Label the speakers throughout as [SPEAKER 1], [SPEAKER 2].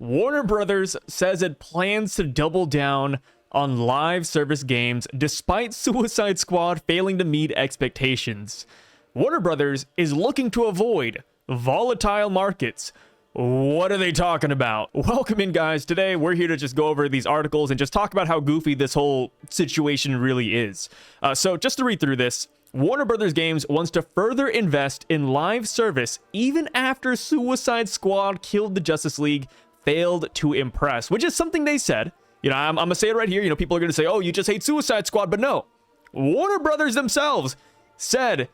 [SPEAKER 1] Warner Brothers says it plans to double down on live service games despite Suicide Squad failing to meet expectations. Warner Brothers is looking to avoid volatile markets. What are they talking about? Welcome in, guys. Today, we're here to just go over these articles and just talk about how goofy this whole situation really is. So just to read through this, Warner Brothers Games wants to further invest in live service even after Suicide Squad Killed the Justice League failed to impress, which is something they said. You know, I'm going to say it right here. You know, people are going to say, oh, you just hate Suicide Squad. But no, Warner Brothers themselves said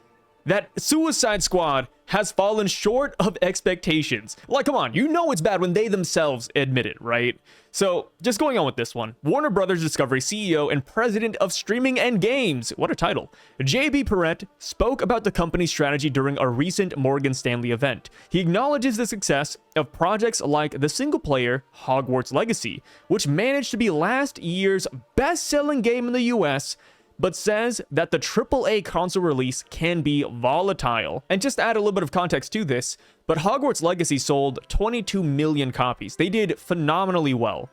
[SPEAKER 1] that Suicide Squad has fallen short of expectations. Like, come on, you know it's bad when they themselves admit it, right? So, just going on with this one, Warner Brothers Discovery CEO and President of Streaming and Games, what a title, JB Perrette, spoke about the company's strategy during a recent Morgan Stanley event. He acknowledges the success of projects like the single-player Hogwarts Legacy, which managed to be last year's best-selling game in the US, but says that the AAA console release can be volatile. And just to add a little bit of context to this, but Hogwarts Legacy sold 22 million copies. They did phenomenally well.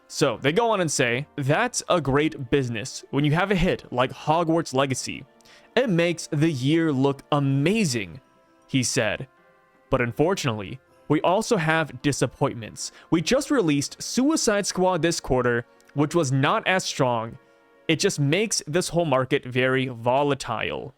[SPEAKER 1] So they go on and say, that's a great business. When you have a hit like Hogwarts Legacy, it makes the year look amazing, he said. But unfortunately, we also have disappointments. We just released Suicide Squad this quarter, which was not as strong. It just makes this whole market very volatile.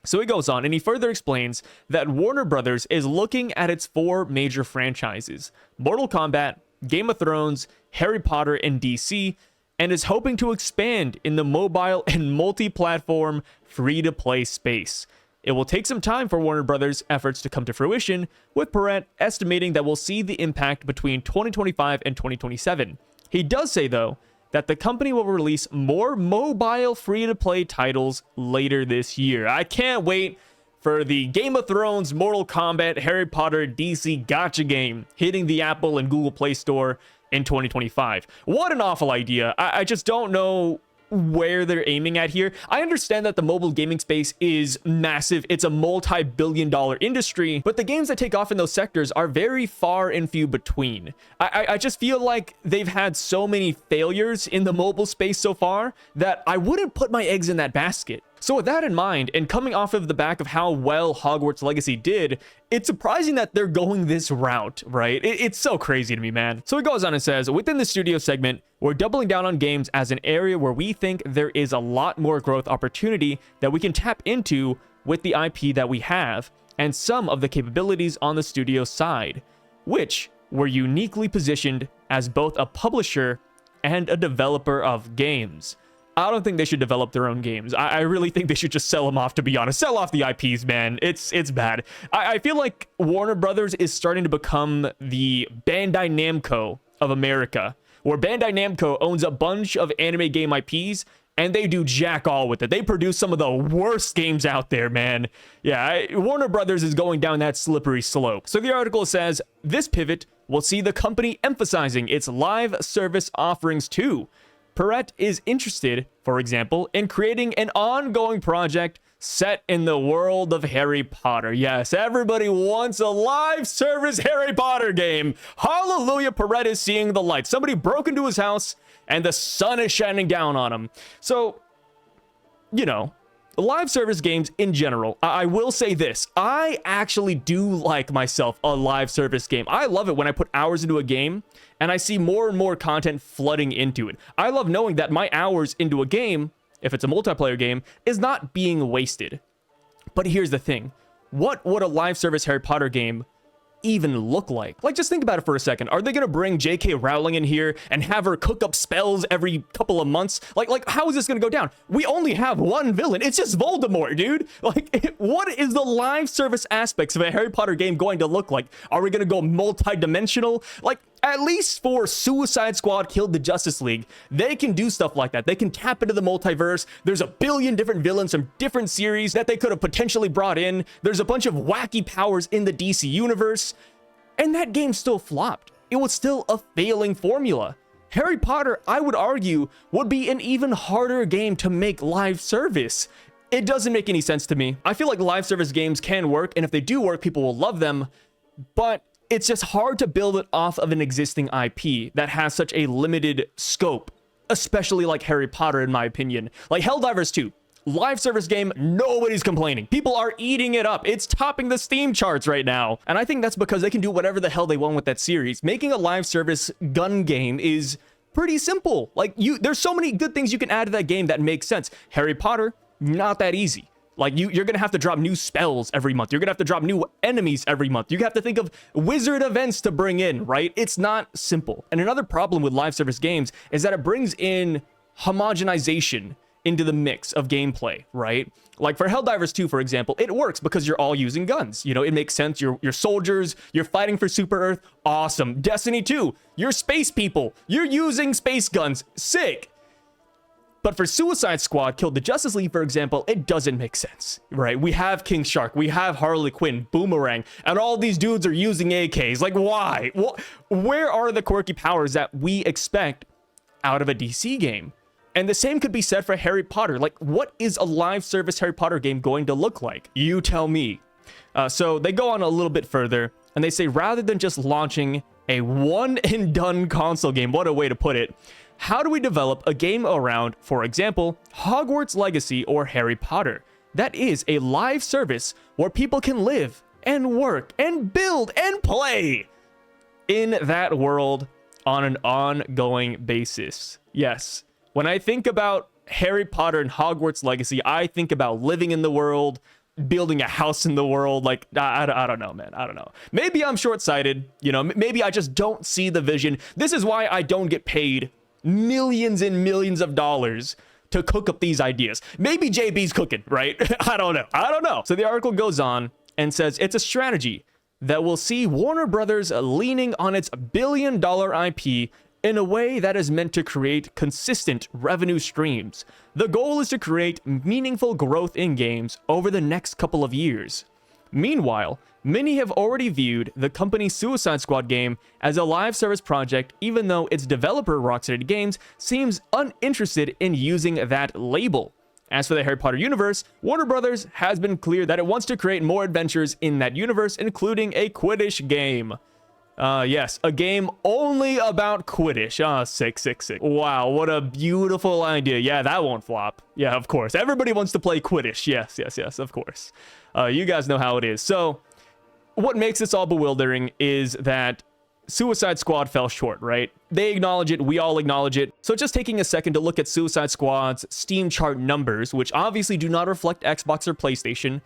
[SPEAKER 1] So he goes on and he further explains that Warner Brothers is looking at its 4 major franchises: Mortal Kombat, Game of Thrones, Harry Potter, and DC, and is hoping to expand in the mobile and multi-platform free-to-play space. It will take some time for Warner Brothers' efforts to come to fruition, with Perrette estimating that we'll see the impact between 2025 and 2027. He does say, though, that the company will release more mobile free-to-play titles later this year. I can't wait for the Game of Thrones, Mortal Kombat, Harry Potter, DC gacha game hitting the Apple and Google Play Store in 2025. What an awful idea. I just don't know where they're aiming at here. I understand that the mobile gaming space is massive. It's a multi-billion-dollar industry, but the games that take off in those sectors are very far and few between. I just feel like they've had so many failures in the mobile space so far that I wouldn't put my eggs in that basket. So with that in mind, and coming off of the back of how well Hogwarts Legacy did, it's surprising that they're going this route, right? It's so crazy to me, man. So he goes on and says, within the studio segment, we're doubling down on games as an area where we think there is a lot more growth opportunity that we can tap into with the IP that we have, and some of the capabilities on the studio side, which we're uniquely positioned as both a publisher and a developer of games. I don't think they should develop their own games. I really think they should just sell them off, to be honest. Sell off the IPs, man. It's bad. I feel like Warner Brothers is starting to become the Bandai Namco of America, where Bandai Namco owns a bunch of anime game IPs, and they do jack all with it. They produce some of the worst games out there, man. Yeah, Warner Brothers is going down that slippery slope. So the article says, this pivot will see the company emphasizing its live service offerings too. Perrette is interested, for example, in creating an ongoing project set in the world of Harry Potter. Yes, everybody wants a live service Harry Potter game. Hallelujah, Perrette is seeing the light. Somebody broke into his house and the sun is shining down on him. So, you know, live service games in general, I will say this. I actually do like myself a live service game. I love it when I put hours into a game and I see more and more content flooding into it. I love knowing that my hours into a game, if it's a multiplayer game, is not being wasted. But here's the thing. What would a live service Harry Potter game even look like? Like, just think about it for a second. Are they gonna bring J.K. Rowling in here and have her cook up spells every couple of months? Like how is this gonna go down? We only have one villain. It's just Voldemort, dude. Like, what is the live service aspects of a Harry Potter game going to look like? Are we gonna go multi-dimensional? Like, at least for Suicide Squad Killed the Justice League, they can do stuff like that. They can tap into the multiverse. There's a billion different villains from different series that they could have potentially brought in. There's a bunch of wacky powers in the DC universe. And that game still flopped. It was still a failing formula. Harry Potter, I would argue, would be an even harder game to make live service. It doesn't make any sense to me. I feel like live service games can work, and if they do work, people will love them. But it's just hard to build it off of an existing IP that has such a limited scope, especially like Harry Potter, in my opinion. Like Helldivers 2, live service game, nobody's complaining. People are eating it up. It's topping the Steam charts right now. And I think that's because they can do whatever the hell they want with that series. Making a live service gun game is pretty simple. Like, there's so many good things you can add to that game that make sense. Harry Potter, not that easy. Like, you're gonna have to drop new spells every month. You're gonna have to drop new enemies every month. You have to think of wizard events to bring in, right? It's not simple. And another problem with live service games is that it brings in homogenization into the mix of gameplay, right? Like for Helldivers 2, for example, it works because you're all using guns. You know, it makes sense. You're soldiers, you're fighting for Super Earth. Awesome. Destiny 2, you're space people. You're using space guns. Sick. But for Suicide Squad, Kill the Justice League, for example, it doesn't make sense, right? We have King Shark, we have Harley Quinn, Boomerang, and all these dudes are using AKs. Like, why? Where are the quirky powers that we expect out of a DC game? And the same could be said for Harry Potter. Like, what is a live service Harry Potter game going to look like? You tell me. So they go on a little bit further, and they say rather than just launching a one-and-done console game, what a way to put it, how do we develop a game around, for example, Hogwarts Legacy or Harry Potter? That is a live service where people can live and work and build and play in that world on an ongoing basis. Yes, when I think about Harry Potter and Hogwarts Legacy, I think about living in the world, building a house in the world. Like, I don't know, man. I don't know. Maybe I'm short-sighted. You know, maybe I just don't see the vision. This is why I don't get paid millions and millions of dollars to cook up these ideas. Maybe JB's cooking, right? I don't know. So the article goes on and says it's a strategy that will see Warner Brothers leaning on its billion-dollar IP in a way that is meant to create consistent revenue streams. The goal is to create meaningful growth in games over the next couple of years. Meanwhile, many have already viewed the company's Suicide Squad game as a live service project, even though its developer Rocksteady Games seems uninterested in using that label. As for the Harry Potter universe, Warner Brothers has been clear that it wants to create more adventures in that universe, including a Quidditch game. Yes, a game only about Quidditch. Sick. Wow, what a beautiful idea. Yeah, that won't flop. Yeah, of course. Everybody wants to play Quidditch. Yes, of course. You guys know how it is. So, what makes this all bewildering is that Suicide Squad fell short, right? They acknowledge it, we all acknowledge it. So just taking a second to look at Suicide Squad's Steam chart numbers, which obviously do not reflect Xbox or PlayStation,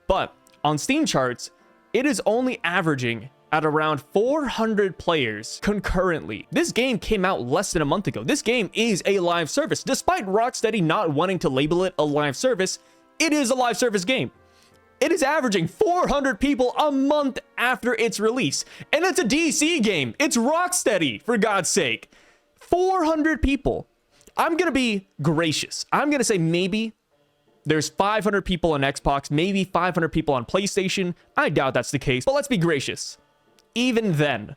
[SPEAKER 1] but on Steam charts, it is only averaging at around 400 players concurrently. This game came out less than a month ago. This game is a live service. Despite Rocksteady not wanting to label it a live service, it is a live service game. It is averaging 400 people a month after its release. And it's a DC game. It's Rocksteady, for God's sake. 400 people. I'm going to be gracious. I'm going to say maybe there's 500 people on Xbox, maybe 500 people on PlayStation. I doubt that's the case, but let's be gracious. Even then,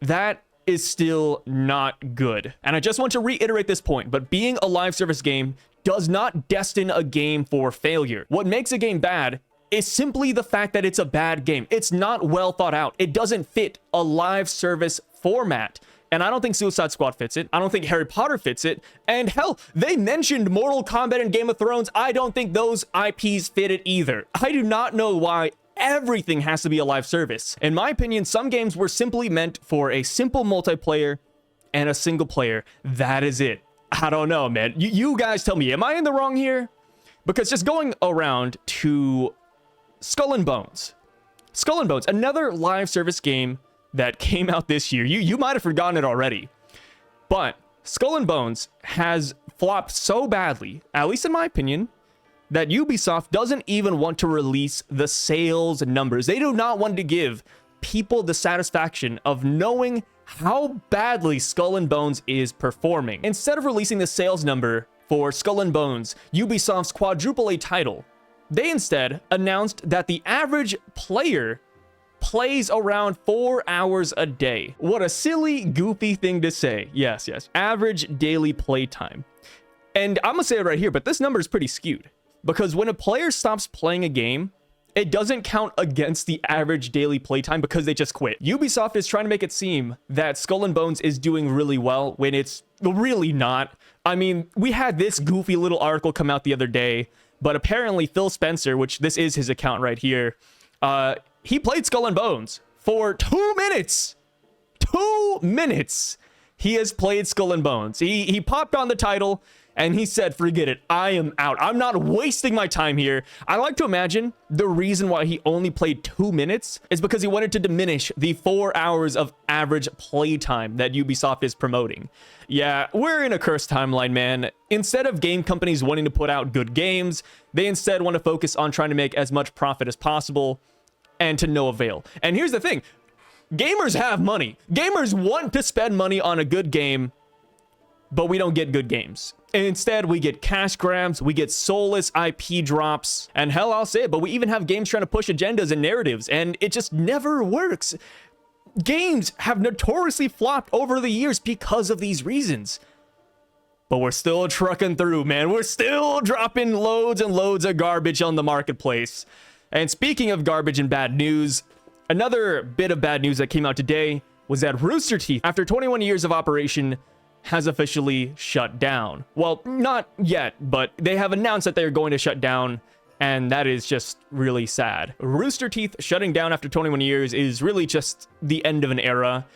[SPEAKER 1] that is still not good. And I just want to reiterate this point, but being a live service game does not destine a game for failure. What makes a game bad is simply the fact that it's a bad game. It's not well thought out. It doesn't fit a live service format. And I don't think Suicide Squad fits it. I don't think Harry Potter fits it. And hell, they mentioned Mortal Kombat and Game of Thrones. I don't think those IPs fit it either. I do not know why everything has to be a live service. In my opinion, some games were simply meant for a simple multiplayer and a single player. That is it. I don't know, man. You guys tell me, am I in the wrong here? Because just going around to Skull and Bones. Skull and Bones, another live service game that came out this year. You might have forgotten it already. But Skull and Bones has flopped so badly, at least in my opinion, that Ubisoft doesn't even want to release the sales numbers. They do not want to give people the satisfaction of knowing how badly Skull and Bones is performing. Instead of releasing the sales number for Skull and Bones, Ubisoft's quadruple A title, they instead announced that the average player plays around 4 hours a day. What a silly, goofy thing to say. Yes. Average daily playtime. And I'm gonna say it right here, but this number is pretty skewed. Because when a player stops playing a game it doesn't count against the average daily playtime because they just quit. Ubisoft is trying to make it seem that Skull and Bones is doing really well when it's really not. I mean, we had this goofy little article come out the other day, but apparently Phil Spencer, which this is his account right here, he played Skull and Bones for 2 minutes. 2 minutes. He has played Skull and Bones. He popped on the title and he said, forget it, I am out. I'm not wasting my time here. I like to imagine the reason why he only played 2 minutes is because he wanted to diminish the 4 hours of average playtime that Ubisoft is promoting. Yeah, we're in a cursed timeline, man. Instead of game companies wanting to put out good games, they instead want to focus on trying to make as much profit as possible and to no avail. And here's the thing. Gamers have money. Gamers want to spend money on a good game, but we don't get good games. Instead, we get cash grabs, we get soulless IP drops, and hell, I'll say it, but we even have games trying to push agendas and narratives, and it just never works. Games have notoriously flopped over the years because of these reasons. But we're still trucking through, man. We're still dropping loads and loads of garbage on the marketplace. And speaking of garbage and bad news, another bit of bad news that came out today was that Rooster Teeth, after 21 years of operation, has officially shut down. Well, not yet, but they have announced that they're going to shut down, and that is just really sad. Rooster Teeth shutting down after 21 years is really just the end of an era.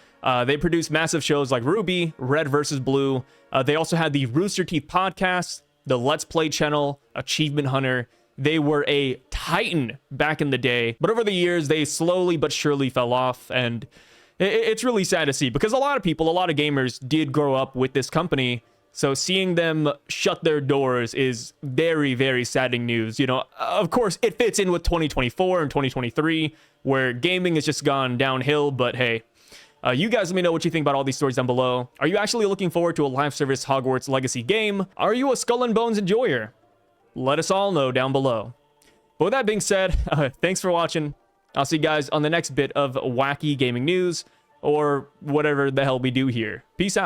[SPEAKER 1] They produce massive shows like Ruby, Red vs. Blue. They also had the Rooster Teeth podcast, the Let's Play channel, Achievement Hunter. They were a titan back in the day, but over the years, they slowly but surely fell off, and it's really sad to see because a lot of people, a lot of gamers did grow up with this company. So seeing them shut their doors is very, very saddening news. You know, of course, it fits in with 2024 and 2023, where gaming has just gone downhill. But hey, you guys let me know what you think about all these stories down below. Are you actually looking forward to a live service Hogwarts Legacy game? Are you a Skull and Bones enjoyer? Let us all know down below. But with that being said, thanks for watching. I'll see you guys on the next bit of wacky gaming news or whatever the hell we do here. Peace out.